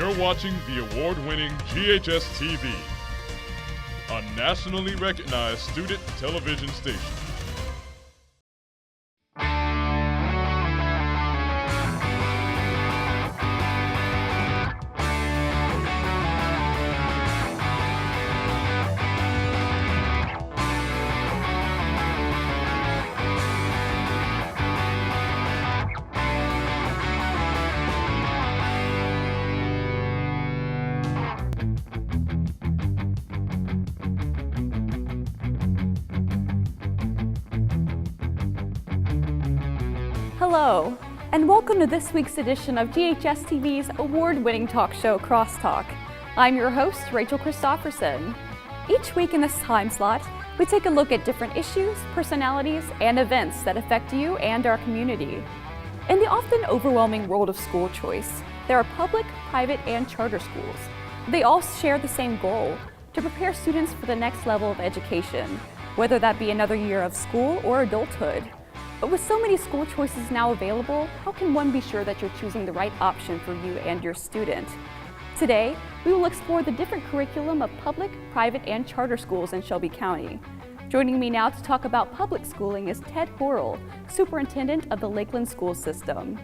You're watching the award-winning GHS-TV, a nationally recognized student television station. Hello, and welcome to this week's edition of GHS-TV's award-winning talk show, Crosstalk. I'm your host, Rachel Christopherson. Each week in this time slot, we take a look at different issues, personalities, and events that affect you and our community. In the often overwhelming world of school choice, there are public, private, and charter schools. They all share the same goal, to prepare students for the next level of education, whether that be another year of school or adulthood. But with so many school choices now available, how can one be sure that you're choosing the right option for you and your student? Today, we will explore the different curriculum of public, private, and charter schools in Shelby County. Joining me now to talk about public schooling is Ted Horrell, Superintendent of the Lakeland School System.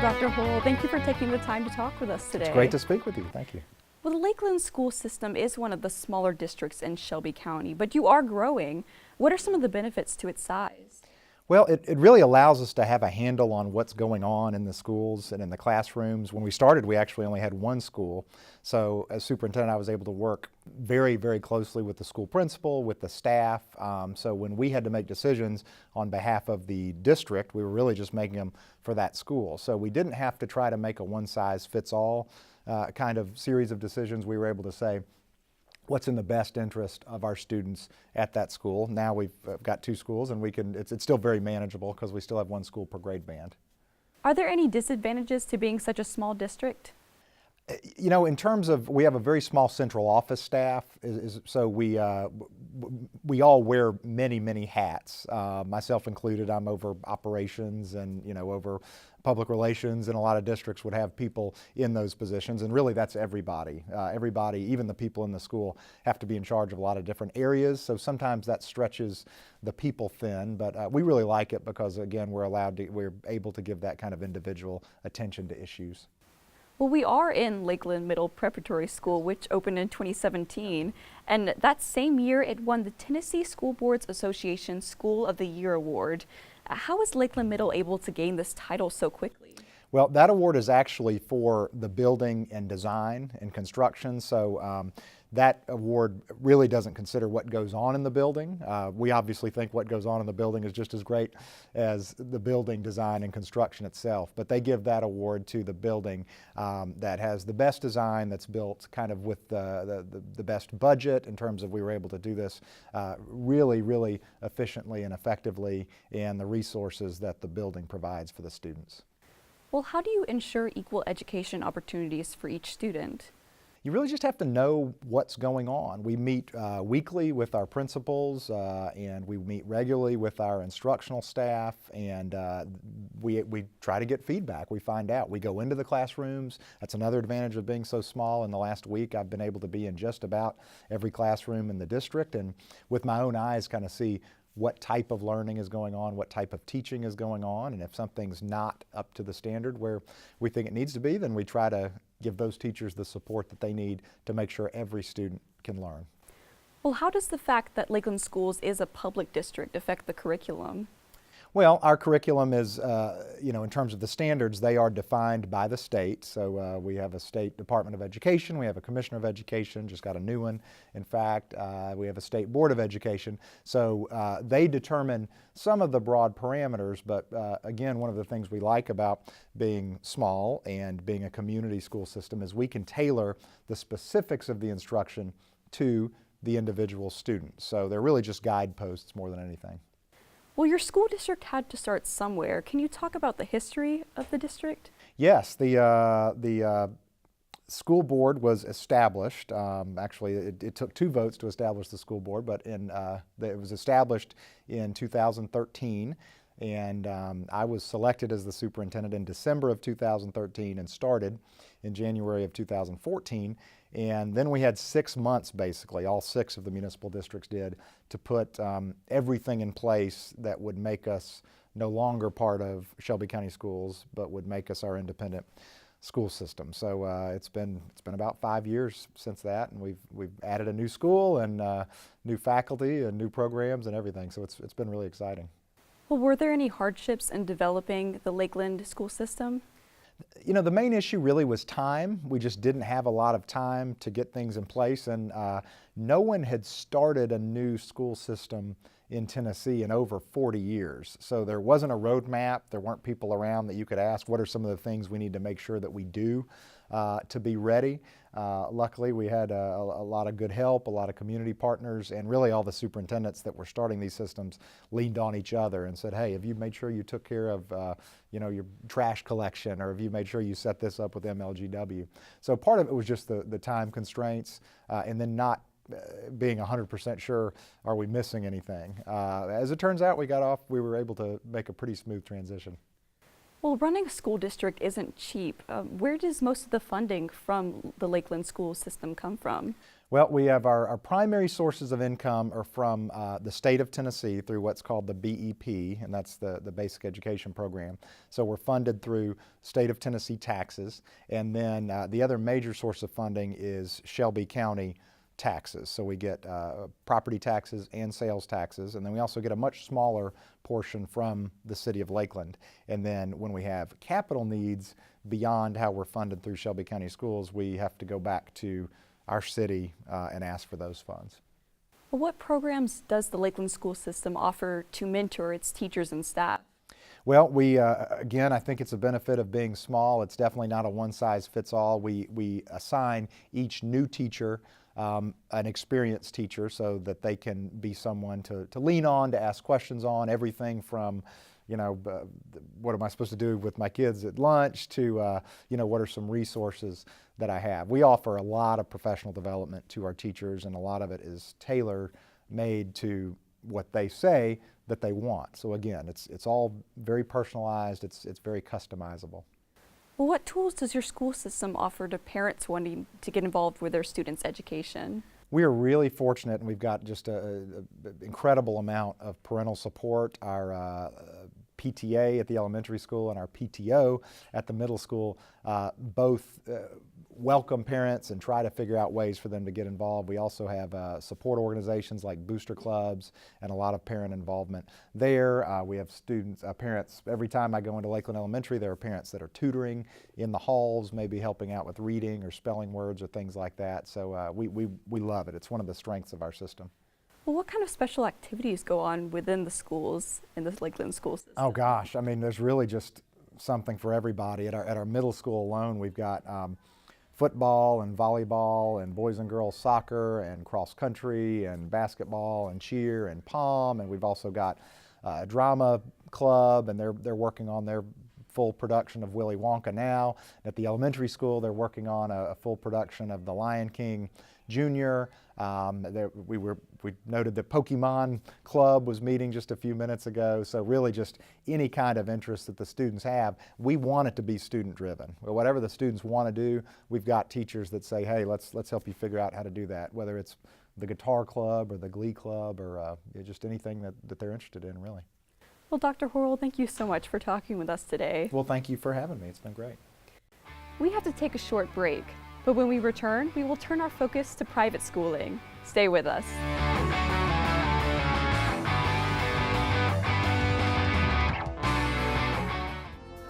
Dr. Horrell, thank you for taking the time to talk with us today. It's great to speak with you. Thank you. Well, the Lakeland School System is one of the smaller districts in Shelby County, but you are growing. What are some of the benefits to its size? Well, it really allows us to have a handle on what's going on in the schools and in the classrooms. When we started, we actually only had one school. So as superintendent, I was able to work very, very closely with the school principal, with the staff. So when we had to make decisions on behalf of the district, we were really just making them for that school. So we didn't have to try to make a one-size-fits-all kind of series of decisions. We were able to say, what's in the best interest of our students at that school. Now we've got two schools, and it's still very manageable because we still have one school per grade band. Are there any disadvantages to being such a small district? You know, in terms of, we have a very small central office staff, so we all wear many, many hats, myself included. I'm over operations and, over public relations, and a lot of districts would have people in those positions, and really that's everybody. Everybody, even the people in the school, have to be in charge of a lot of different areas, so sometimes that stretches the people thin, but we really like it because, again, we're able to give that kind of individual attention to issues. Well, we are in Lakeland Middle Preparatory School, which opened in 2017, and that same year it won the Tennessee School Boards Association School of the Year Award. How is Lakeland Middle able to gain this title so quickly? Well, that award is actually for the building and design and construction, so that award really doesn't consider what goes on in the building. We obviously think what goes on in the building is just as great as the building design and construction itself, but they give that award to the building that has the best design, that's built kind of with the best budget in terms of we were able to do this really, really efficiently and effectively, and the resources that the building provides for the students. Well, how do you ensure equal education opportunities for each student? You really just have to know what's going on. We meet weekly with our principals and we meet regularly with our instructional staff, and we try to get feedback. We find out. We go into the classrooms. That's another advantage of being so small. In the last week, I've been able to be in just about every classroom in the district, and with my own eyes kind of see what type of learning is going on, what type of teaching is going on, and if something's not up to the standard where we think it needs to be, then we try to give those teachers the support that they need to make sure every student can learn. Well, how does the fact that Lakeland Schools is a public district affect the curriculum? Well, our curriculum is, in terms of the standards, they are defined by the state. So we have a state Department of Education, we have a Commissioner of Education, just got a new one. In fact, we have a state Board of Education. So they determine some of the broad parameters, but again, one of the things we like about being small and being a community school system is we can tailor the specifics of the instruction to the individual student. So they're really just guideposts more than anything. Well, your school district had to start somewhere. Can you talk about the history of the district? Yes, the school board was established. Actually, it took 2 votes to establish the school board, but it was established in 2013. And I was selected as the superintendent in December of 2013 and started in January of 2014. And then we had 6 months, basically, all 6 of the municipal districts did, to put everything in place that would make us no longer part of Shelby County Schools, but would make us our independent school system. So it's been about 5 years since that, and we've added a new school and new faculty and new programs and everything. So it's been really exciting. Well, were there any hardships in developing the Lakeland school system? You know, the main issue really was time. We just didn't have a lot of time to get things in place, and no one had started a new school system in Tennessee in over 40 years. So there wasn't a roadmap. There weren't people around that you could ask, what are some of the things we need to make sure that we do to be ready? Luckily, we had a lot of good help, a lot of community partners, and really all the superintendents that were starting these systems leaned on each other and said, hey, have you made sure you took care of your trash collection, or have you made sure you set this up with MLGW? So part of it was just the time constraints, and then not being 100% sure, are we missing anything? As it turns out, we were able to make a pretty smooth transition. Well, running a school district isn't cheap. Where does most of the funding from the Lakeland school system come from? Well, we have our primary sources of income are from the state of Tennessee through what's called the BEP, and that's the Basic Education Program. So we're funded through state of Tennessee taxes, and then the other major source of funding is Shelby County taxes. So we get property taxes and sales taxes, and then we also get a much smaller portion from the city of Lakeland. And then when we have capital needs beyond how we're funded through Shelby County Schools, we have to go back to our city and ask for those funds. Well, what programs does the Lakeland school system offer to mentor its teachers and staff? Well, we again, I think it's a benefit of being small. It's definitely not a one-size-fits-all. We assign each new teacher an experienced teacher so that they can be someone to lean on, to ask questions on, everything from, what am I supposed to do with my kids at lunch to, what are some resources that I have. We offer a lot of professional development to our teachers, and a lot of it is tailor-made to what they say that they want. So again, it's all very personalized, it's very customizable. Well, what tools does your school system offer to parents wanting to get involved with their students' education? We are really fortunate, and we've got just an incredible amount of parental support. Our PTA at the elementary school and our PTO at the middle school both welcome parents and try to figure out ways for them to get involved. We also have support organizations like booster clubs and a lot of parent involvement there. We have parents, every time I go into Lakeland Elementary, there are parents that are tutoring in the halls, maybe helping out with reading or spelling words or things like that. So we love it. It's one of the strengths of our system. Well, what kind of special activities go on within the schools in the Lakeland school system? Oh gosh, I mean, there's really just something for everybody. At our middle school alone, we've got football and volleyball and boys and girls soccer and cross country and basketball and cheer and pom, and we've also got a drama club, and they're working on their full production of Willy Wonka now. At the elementary school, they're working on a full production of The Lion King Jr. We noted that Pokemon Club was meeting just a few minutes ago, so really just any kind of interest that the students have, we want it to be student driven. Well, whatever the students want to do, we've got teachers that say, hey, let's help you figure out how to do that, whether it's the guitar club or the glee club or just anything that they're interested in, really. Well, Dr. Horrell, thank you so much for talking with us today. Well, thank you for having me. It's been great. We have to take a short break, but when we return, we will turn our focus to private schooling. Stay with us.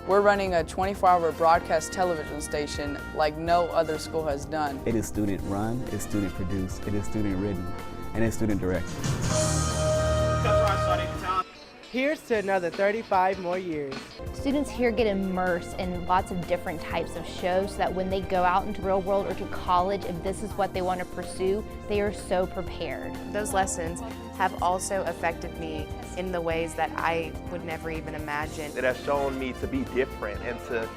We're running a 24-hour broadcast television station like no other school has done. It is student run, it's student produced, it is student written, and it's student directed. Here's to another 35 more years. Students here get immersed in lots of different types of shows so that when they go out into the real world or to college, if this is what they want to pursue, they are so prepared. Those lessons have also affected me in the ways that I would never even imagine. It has shown me to be different and to,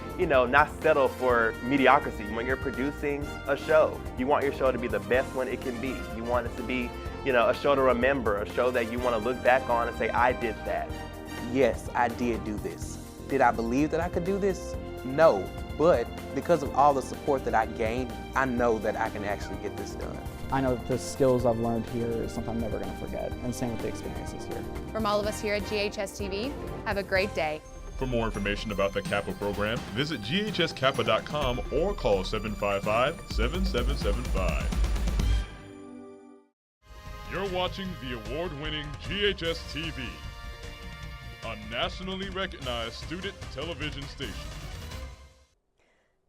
not settle for mediocrity. When you're producing a show, you want your show to be the best one it can be. You want it to be, a show to remember, a show that you want to look back on and say, I did that. Yes, I did do this. Did I believe that I could do this? No, but because of all the support that I gained, I know that I can actually get this done. I know that the skills I've learned here is something I'm never going to forget, and same with the experiences here. From all of us here at GHS-TV, have a great day. For more information about the Kappa program, visit ghskappa.com or call 755-7775. You're watching the award-winning GHS-TV, a nationally recognized student television station.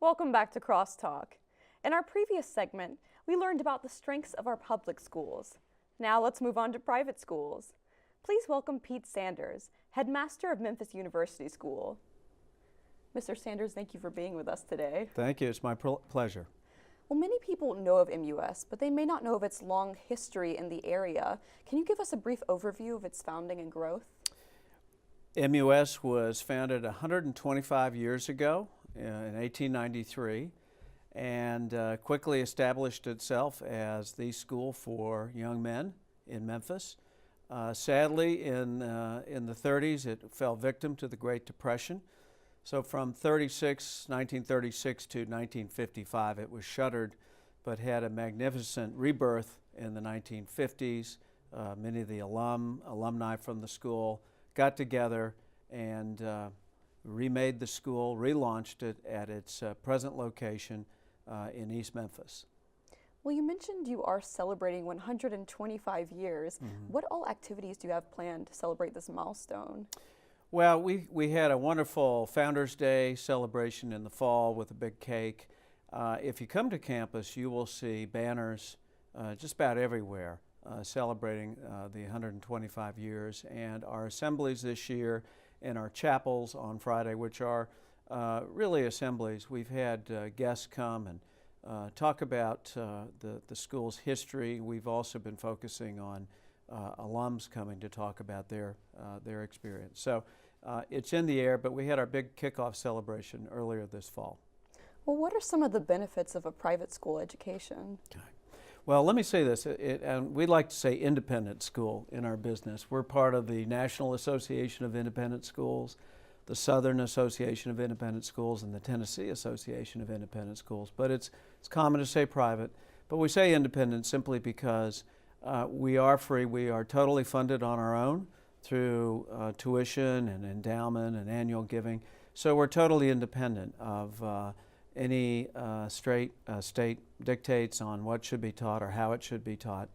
Welcome back to Crosstalk. In our previous segment, we learned about the strengths of our public schools. Now let's move on to private schools. Please welcome Pete Sanders, headmaster of Memphis University School. Mr. Sanders, thank you for being with us today. Thank you, it's my pleasure. Well, many people know of MUS, but they may not know of its long history in the area. Can you give us a brief overview of its founding and growth? MUS was founded 125 years ago in 1893 and quickly established itself as the school for young men in Memphis. Sadly, in the 30s, it fell victim to the Great Depression. So from 1936 to 1955, it was shuttered, but had a magnificent rebirth in the 1950s. Many of the alumni from the school got together and remade the school, relaunched it at its present location in East Memphis. Well, you mentioned you are celebrating 125 years. Mm-hmm. What all activities do you have planned to celebrate this milestone? Well, we had a wonderful Founders Day celebration in the fall with a big cake. If you come to campus, you will see banners just about everywhere celebrating the 125 years. And our assemblies this year and our chapels on Friday, which are really assemblies. We've had guests come and talk about the school's history. We've also been focusing on alums coming to talk about their experience. So it's in the air, but we had our big kickoff celebration earlier this fall. Well, what are some of the benefits of a private school education? Okay. Well, let me say this, and we like to say independent school in our business. We're part of the National Association of Independent Schools, the Southern Association of Independent Schools, and the Tennessee Association of Independent Schools. But it's common to say private, but we say independent simply because we are free. We are totally funded on our own through tuition and endowment and annual giving. So we're totally independent of any state dictates on what should be taught or how it should be taught.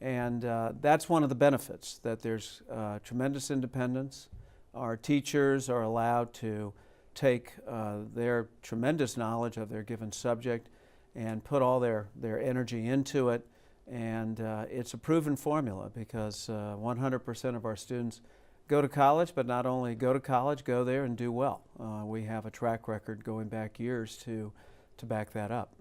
And that's one of the benefits, that there's tremendous independence. Our teachers are allowed to take their tremendous knowledge of their given subject and put all their energy into it. And it's a proven formula because 100% of our students go to college, but not only go to college, go there and do well. We have a track record going back years to back that up.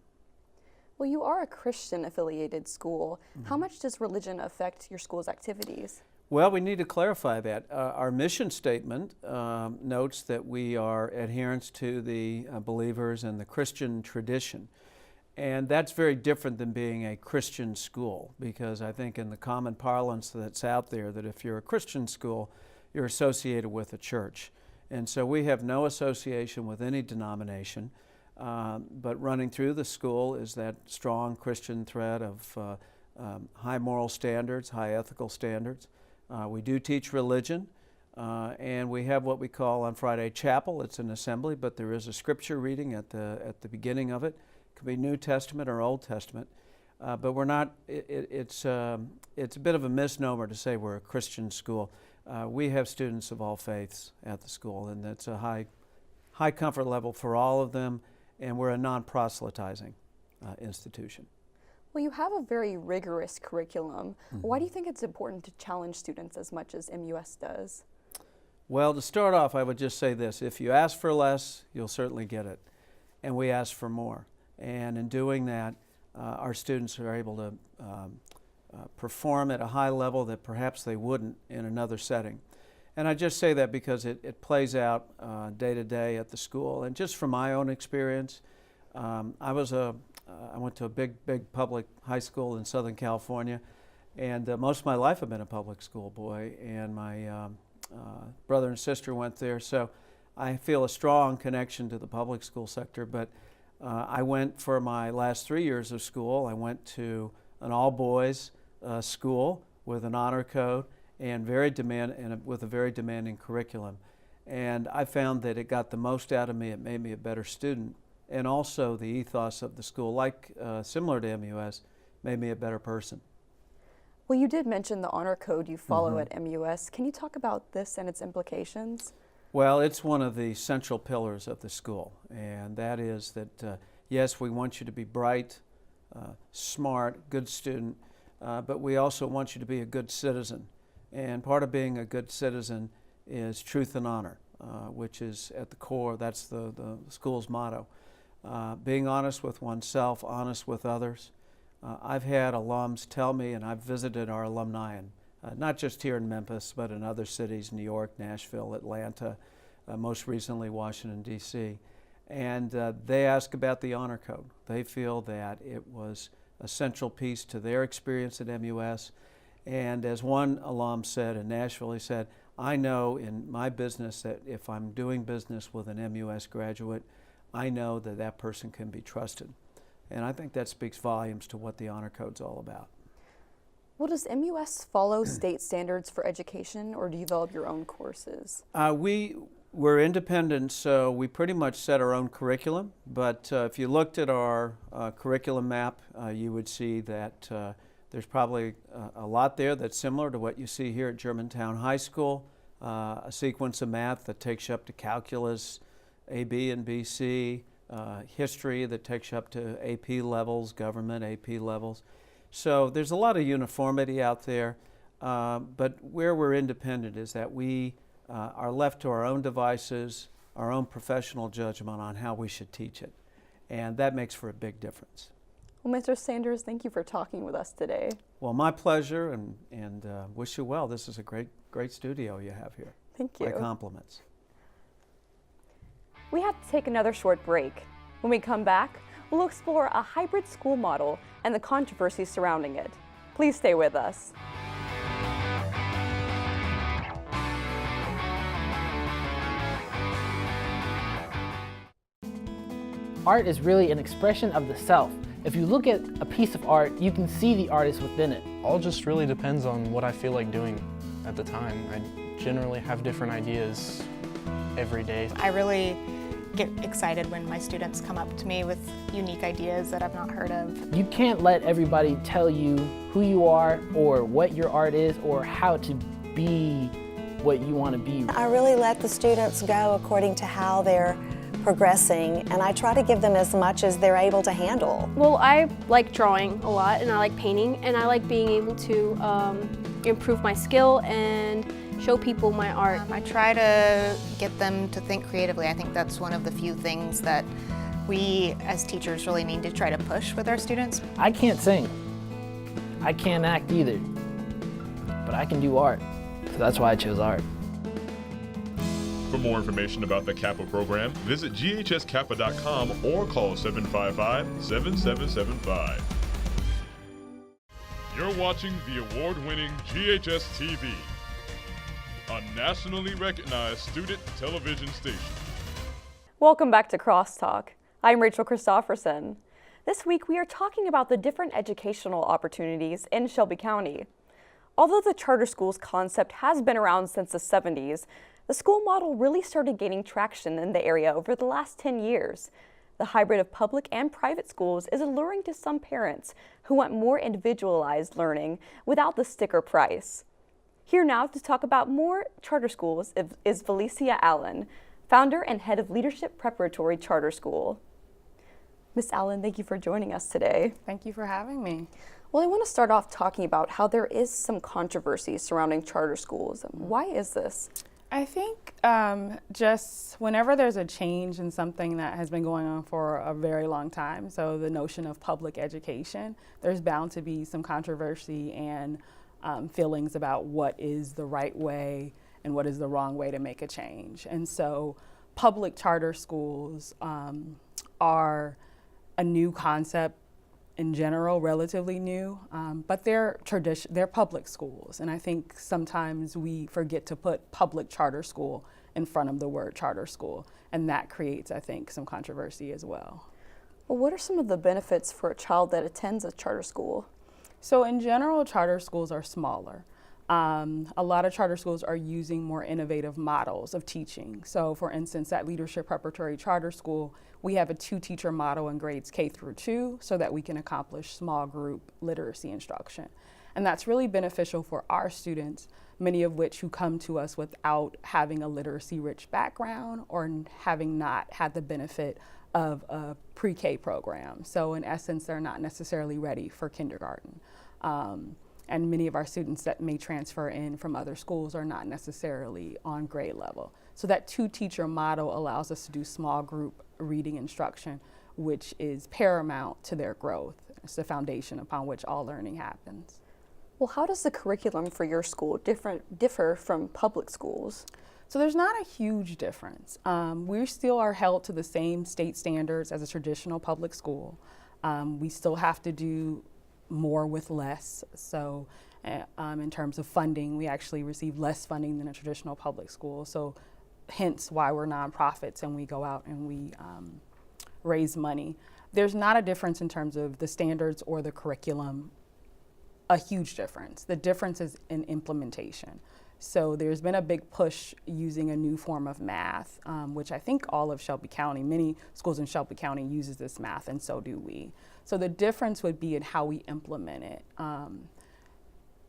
Well, you are a Christian-affiliated school. Mm-hmm. How much does religion affect your school's activities? Well, we need to clarify that. Our mission statement notes that we are adherents to the believers and the Christian tradition. And that's very different than being a Christian school, because I think in the common parlance that's out there, that if you're a Christian school, you're associated with a church. And so we have no association with any denomination, but running through the school is that strong Christian thread of high moral standards, high ethical standards. We do teach religion, and we have what we call on Friday chapel. It's an assembly, but there is a scripture reading at the beginning of it. It could be New Testament or Old Testament, but we're not. It's a bit of a misnomer to say we're a Christian school. We have students of all faiths at the school, and that's a high comfort level for all of them, and we're a non-proselytizing institution. Well, you have a very rigorous curriculum. Mm-hmm. Why do you think it's important to challenge students as much as MUS does? Well, to start off, I would just say this. If you ask for less, you'll certainly get it. And we ask for more. And in doing that, our students are able to perform at a high level that perhaps they wouldn't in another setting. And I just say that because it plays out day to day at the school. And just from my own experience, I went to a big public high school in Southern California, and most of my life I've been a public school boy, and my brother and sister went there, so I feel a strong connection to the public school sector. But I went for my last 3 years of school, I went to an all-boys school with an honor code and with a very demanding curriculum. And I found that it got the most out of me. It made me a better student. And also the ethos of the school, similar to MUS, made me a better person. Well, you did mention the honor code you follow at MUS. Can you talk about this and its implications? Well, it's one of the central pillars of the school, and that is that, yes, we want you to be bright, smart, good student, but we also want you to be a good citizen. And part of being a good citizen is truth and honor, which is at the core. That's the school's motto. Being honest with oneself, honest with others. I've had alums tell me, and I've visited our alumni, not just here in Memphis, but in other cities, New York, Nashville, Atlanta, most recently Washington, D.C. And they ask about the honor code. They feel that it was a central piece to their experience at MUS. And as one alum said in Nashville, he said, I know in my business that if I'm doing business with an MUS graduate, I know that that person can be trusted. And I think that speaks volumes to what the honor code's all about. Well, does MUS follow state standards for education, or do you develop your own courses? We're independent, so we pretty much set our own curriculum. But if you looked at our curriculum map, you would see that there's probably a lot there that's similar to what you see here at Germantown High School, a sequence of math that takes you up to calculus, AB and BC, history that takes you up to AP levels, government AP levels. So there's a lot of uniformity out there, but where we're independent is that we are left to our own devices, our own professional judgment on how we should teach it. And that makes for a big difference. Well, Mr. Sanders, thank you for talking with us today. Well, my pleasure, and wish you well. This is a great studio you have here. Thank you. My compliments. We have to take another short break. When we come back, we'll explore a hybrid school model and the controversy surrounding it. Please stay with us. Art is really an expression of the self. If you look at a piece of art, you can see the artist within it. All just really depends on what I feel like doing at the time. I generally have different ideas every day. I really get excited when my students come up to me with unique ideas that I've not heard of. You can't let everybody tell you who you are or what your art is or how to be what you want to be. I really let the students go according to how they're progressing, and I try to give them as much as they're able to handle. Well, I like drawing a lot, and I like painting, and I like being able to improve my skill and show people my art. I try to get them to think creatively. I think that's one of the few things that we as teachers really need to try to push with our students. I can't sing. I can't act either, but I can do art, so that's why I chose art. For more information about the Kappa program, visit ghskappa.com or call 755-7775. You're watching the award-winning GHS-TV, a nationally recognized student television station. Welcome back to Crosstalk. I'm Rachel Christopherson. This week we are talking about the different educational opportunities in Shelby County. Although the charter schools concept has been around since the 70s, the school model really started gaining traction in the area over the last 10 years. The hybrid of public and private schools is alluring to some parents who want more individualized learning without the sticker price. Here now to talk about more charter schools is Felicia Allen, founder and head of Leadership Preparatory Charter School. Ms. Allen, thank you for joining us today. Thank you for having me. Well, I want to start off talking about how there is some controversy surrounding charter schools. Why is this? I think just whenever there's a change in something that has been going on for a very long time, so the notion of public education, there's bound to be some controversy and feelings about what is the right way and what is the wrong way to make a change. And so public charter schools are a new concept in general, relatively new, but they're public schools. And I think sometimes we forget to put public charter school in front of the word charter school. And that creates, I think, some controversy as well. Well, what are some of the benefits for a child that attends a charter school? So in general, charter schools are smaller. A lot of charter schools are using more innovative models of teaching. So for instance, at Leadership Preparatory Charter School, we have a 2-teacher model in grades K through 2 so that we can accomplish small group literacy instruction. And that's really beneficial for our students, many of which who come to us without having a literacy-rich background or having not had the benefit of a pre-K program. So in essence, they're not necessarily ready for kindergarten. And many of our students that may transfer in from other schools are not necessarily on grade level. So that 2-teacher model allows us to do small group reading instruction, which is paramount to their growth. It's the foundation upon which all learning happens. Well, how does the curriculum for your school differ from public schools? So there's not a huge difference. We still are held to the same state standards as a traditional public school. We still have to do more with less. So in terms of funding, we actually receive less funding than a traditional public school. So hence why we're nonprofits and we go out and we raise money. There's not a difference in terms of the standards or the curriculum, a huge difference. The difference is in implementation. So there's been a big push using a new form of math, which I think all of Shelby County, many schools in Shelby County uses this math, and so do we. So the difference would be in how we implement it.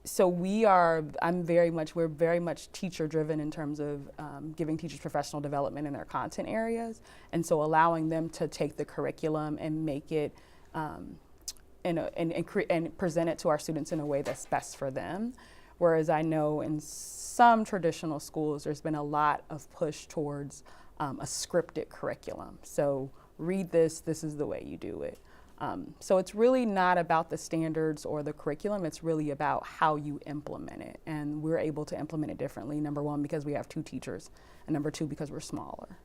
So we're very much teacher driven in terms of giving teachers professional development in their content areas. And so allowing them to take the curriculum and make it and present it to our students in a way that's best for them. Whereas I know in some traditional schools, there's been a lot of push towards a scripted curriculum. So read this, this is the way you do it. So it's really not about the standards or the curriculum, it's really about how you implement it. And we're able to implement it differently, number one, because we have 2 teachers, and number 2, because we're smaller.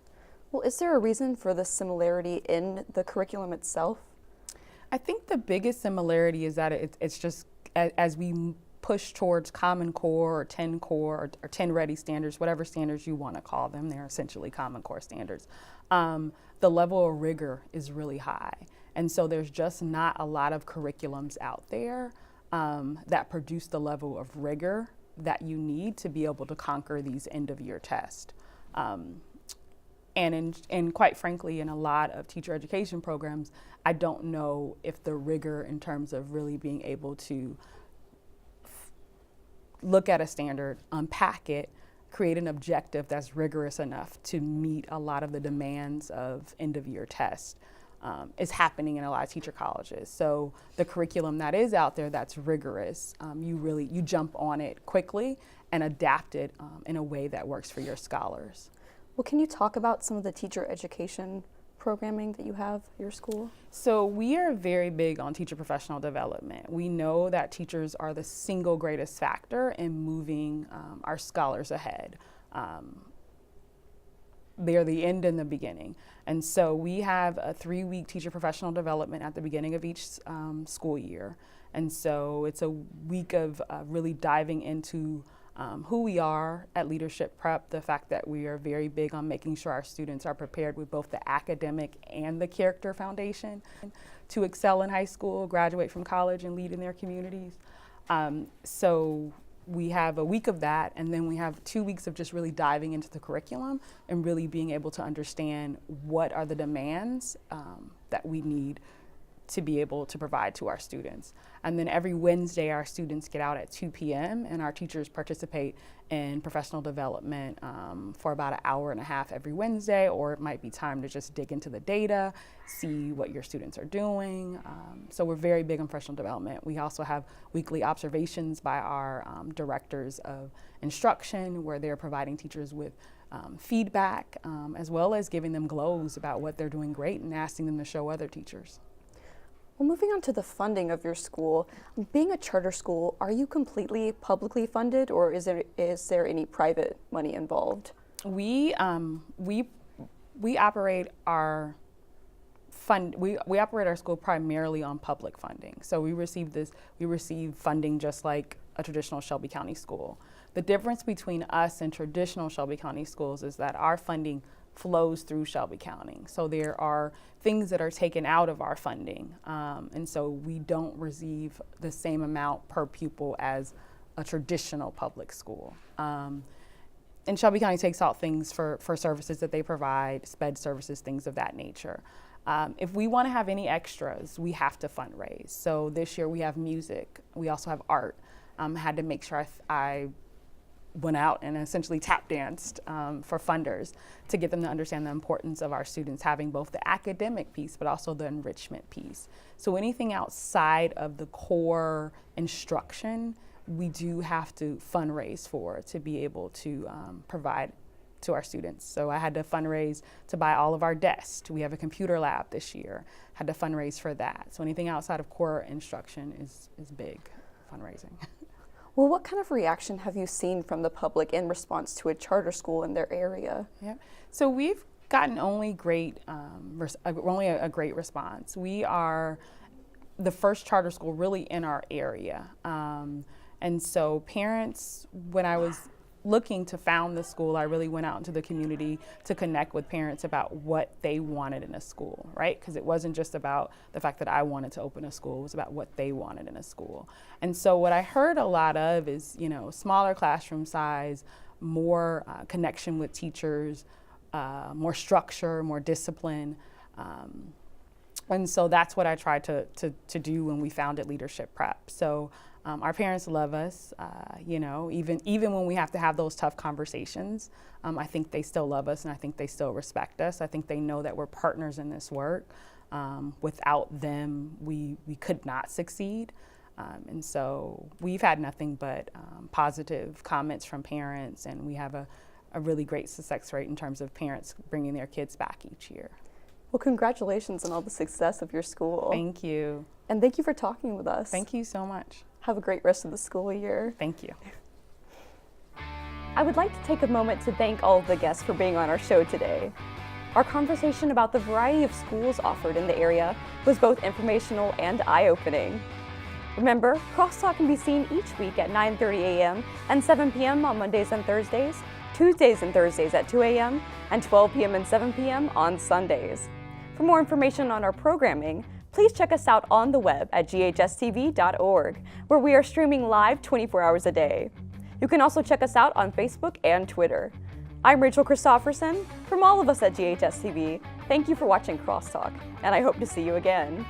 Well, is there a reason for the similarity in the curriculum itself? I think the biggest similarity is that it's just as we push towards Common Core or 10 Core or 10 Ready standards, whatever standards you want to call them, they're essentially Common Core standards. The level of rigor is really high. And so there's just not a lot of curriculums out there that produce the level of rigor that you need to be able to conquer these end-of-year tests. And quite frankly, in a lot of teacher education programs, I don't know if the rigor in terms of really being able to look at a standard, unpack it, create an objective that's rigorous enough to meet a lot of the demands of end-of-year tests is happening in a lot of teacher colleges. So the curriculum that is out there that's rigorous, you jump on it quickly and adapt it in a way that works for your scholars. Well, can you talk about some of the teacher education programming that you have at your school? So we are very big on teacher professional development. We know that teachers are the single greatest factor in moving our scholars ahead. They're the end and the beginning. And so we have a 3-week teacher professional development at the beginning of each school year. And so it's a week of really diving into who we are at Leadership Prep, the fact that we are very big on making sure our students are prepared with both the academic and the character foundation to excel in high school, graduate from college, and lead in their communities. So we have a week of that, and then we have 2 weeks of just really diving into the curriculum and really being able to understand what are the demands that we need to be able to provide to our students. And then every Wednesday, our students get out at 2 p.m. and our teachers participate in professional development for about an hour and a half every Wednesday, or it might be time to just dig into the data, see what your students are doing. So we're very big on professional development. We also have weekly observations by our directors of instruction, where they're providing teachers with feedback, as well as giving them glows about what they're doing great and asking them to show other teachers. Well, moving on to the funding of your school, being a charter school, are you completely publicly funded, or is there any private money involved? We operate our we operate our school primarily on public funding. So we receive funding just like a traditional Shelby County school. The difference between us and traditional Shelby County schools is that our funding flows through Shelby County. So there are things that are taken out of our funding. And so we don't receive the same amount per pupil as a traditional public school. And Shelby County takes out things for services that they provide, sped services, things of that nature. If we want to have any extras, we have to fundraise. So this year we have music. We also have art. Had to make sure I went out and essentially tap danced for funders to get them to understand the importance of our students having both the academic piece but also the enrichment piece. So anything outside of the core instruction, we do have to fundraise for to be able to provide to our students. So I had to fundraise to buy all of our desks. We have a computer lab this year. Had to fundraise for that. So anything outside of core instruction is big fundraising. Well, what kind of reaction have you seen from the public in response to a charter school in their area? Yeah, so we've gotten only a great response. We are the first charter school really in our area. And so parents, when I was looking to found the school, I really went out into the community to connect with parents about what they wanted in a school, right? Because it wasn't just about the fact that I wanted to open a school, it was about what they wanted in a school. And so what I heard a lot of is, smaller classroom size, more connection with teachers, more structure, more discipline. And so that's what I tried to do when we founded Leadership Prep. So our parents love us, even when we have to have those tough conversations. I think they still love us and I think they still respect us. I think they know that we're partners in this work. Without them, we could not succeed. And so we've had nothing but positive comments from parents, and we have a really great success rate in terms of parents bringing their kids back each year. Well, congratulations on all the success of your school. Thank you. And thank you for talking with us. Thank you so much. Have a great rest of the school year. Thank you. I would like to take a moment to thank all of the guests for being on our show today. Our conversation about the variety of schools offered in the area was both informational and eye-opening. Remember, Crosstalk can be seen each week at 9:30 a.m. and 7 p.m. on Mondays and Thursdays, Tuesdays and Thursdays at 2 a.m., and 12 p.m. and 7 p.m. on Sundays. For more information on our programming, please check us out on the web at GHS-TV.org, where we are streaming live 24 hours a day. You can also check us out on Facebook and Twitter. I'm Rachel Christopherson. From all of us at GHS-TV, thank you for watching Crosstalk, and I hope to see you again.